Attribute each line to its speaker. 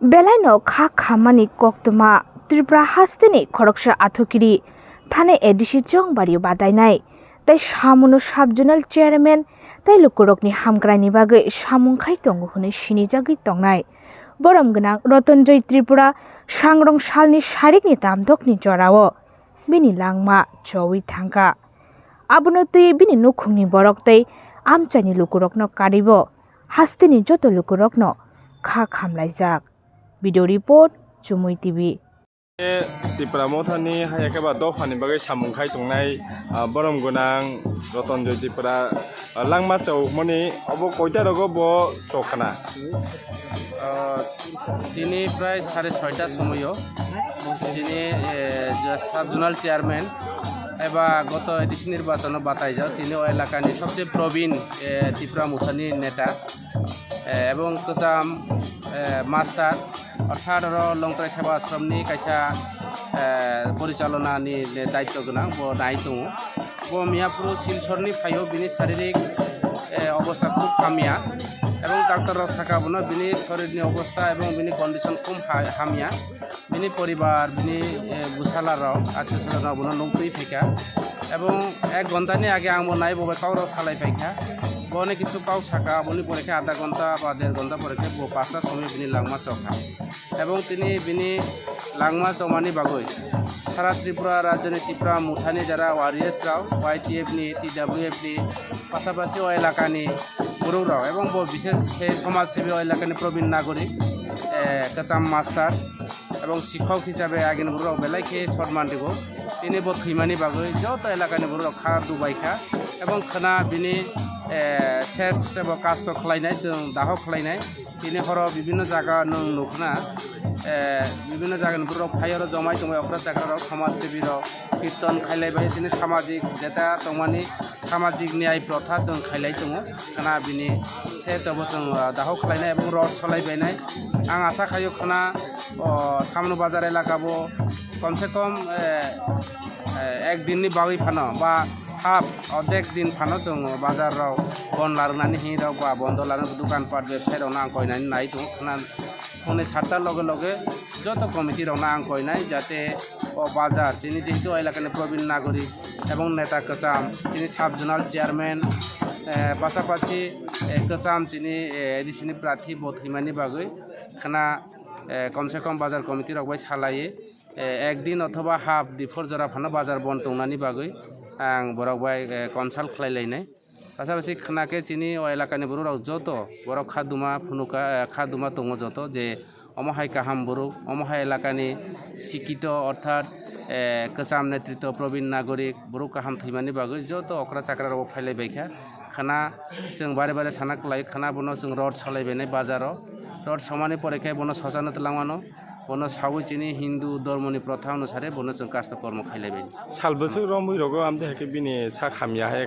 Speaker 1: बेलायनो खा खामानि कक्तमा त्रिपुरा हास्तेनि खरकसा आथुकिरि थाने एडिसि जंबारि बादायनाय ताई सामुनो साब जुनाल चेयारमैन ताई लुकुरकनि हामग्रानि बागै सामुंखाय दंग हुनै सिनिजागै तंनाय बरम गोनां रतनजय त्रिपुरा सांरं सालनि सारिकनि दामदकनि जराओ बिनि लांमा चौई थांगा आबुनो तुई बिनि नुखुंनि बरक तै आमचानि लुकुरकनो कारिबो हास्तेनि जतो लुकुरकनो खा खामलायजाक भिडिअ रिपोर्ट चुमुई टीवी
Speaker 2: त्रिपुरा मथानि हायाकेबा दफानि बागै सामुंखाय तंनाय बरम गोनां रतनजय त्रिपुरा लांमा चौमनि अब कयटा रगो ब चौखाना
Speaker 3: दिनै प्राय 6:30 समायाव दिनै साब जुनाल चेयारमैन एबा गत एडिसि निर्वाचन बातायजाव তিনি এলাকাनि सबसे प्रवीण त्रिपुरा मुथानि नेता এবং गोजाम मास्टार अर्थात लंथराय सेवा आश्रमनि कायसा परिचालनानि दायित्व गोनां ब नाय दङ ब मियापुर सिलचरनि फायाव बिनि शारीरिक अबस्था खूब हामिया এবং ডাক্তার থাকাবনো বিনি শরীরনি অবস্থা এবং বিনি কন্ডিশন খুব হামিয়া বিনি পরিবার বিনি বুসালারাও আত্মীয় স্বজনরাও বনো নৌকরি ফেকা এবং 1 ঘন্টানি আগে আঙমো নাই ববে কাউরাও সালাই ফাইকা বনে কিছু পাও সাকা বনি পরীক্ষা আধা ঘন্টা বা 1.5 ঘন্টা পরীক্ষা 5টা সময় বিনি লাংমা চৌকা এবং তিনি বিনি লাংমা চৌমানি বাগৈ সারা ত্রিপুরা রাজ্যনি ত্রিপুরা মুঠানি যারা ওয়ারিয়ার্সরাও ওয়াইটিএফনি টিডব্লিউএফনি পাশাপাশি ও এলাকানি বড়রাও এবং বিশেষ সমাজসেবী এলাকানি প্রবীণ নাগরিক কাচাম মাস্টার এবং শিক্ষক হিসাবে আগেন বড়রাও বেলাইকে সম্মান দিব তিনি বথৈমানি বাগৈ যত এলাকানি বড়রাও খা দুবাইখা এবং খানা বিনি শেষ এবং কাষ্ট খালাইনাय जों दाह खालायनाय তিনি হর বিভিন্ন জায়গা নুখনা বিভিন্ন জায়গানিफ्राव फायर जमाय जमाय अफ्रा जायगाराव समाजसेबीराव कीर्तन खायलायबाय তিনি सामाजिक जेता तंमानि सामाजिक न्याय प्रथा जों खायलाय दङ खाना बिनि से जब जों दाह खालायनाय এবং रड सलायबायनाय आं आशा खायो खाना सामनो बाजार एलाकाबो कम से कम एक दिननि बागै फानो बा हाफ अर्धेक दिन फानो जों बाजाराव बन लारनानै हिराव बा बन्द लारनानै दखानपाट वेबसाइटआव आंकयनानै नाय दं खाना फुंनि 7टा लगे लगे যত কমিটিরাও আंकयनाय जाते बाजार যিনি যেহেতু এলাকাनि प्रवीण नागरिक এবং नेता कचाम তিনি সাব জোনাল চেয়ারম্যান পাশাপাশি कचाम যিনি এডিসিনি প্রার্থী বথৈমানি বাগৈ খানা কমসে কম বাজার কমিটিরাव बाय सालायो একদিন অথবা হাফ দিফর জরা ফানো বাজার বন তংনানি বাগৈ आं बरकबाय कनसाल्ट खालायलायनाय पासापासि खानाके चिनि एलाकानि बर'राव जत बरक खादुमा फुनुका खादुमा दङ जत जे अमहाय काहाम बरु अमहाय एलाकानि शिक्षित अर्थात कचाम नेतृत्व प्रवीण नागरिक बरु काहाम थैमानि बागै जत अख्रा चाक्राराव फायलायबायखा खाना जों बारे बारे साना खालाय खाना बनो जों रड सालायबायनाय बाजाराव रड समानि परेखाय बनो सजानो तलांगानो बनो सावै चिनि हिंदू धर्मनि प्रथा अनुसारे बनो जों कास्ट कर्म खायलायबाय
Speaker 2: सालबोसो रमै रगो आमदे हेके बिनि सा खामिया हाय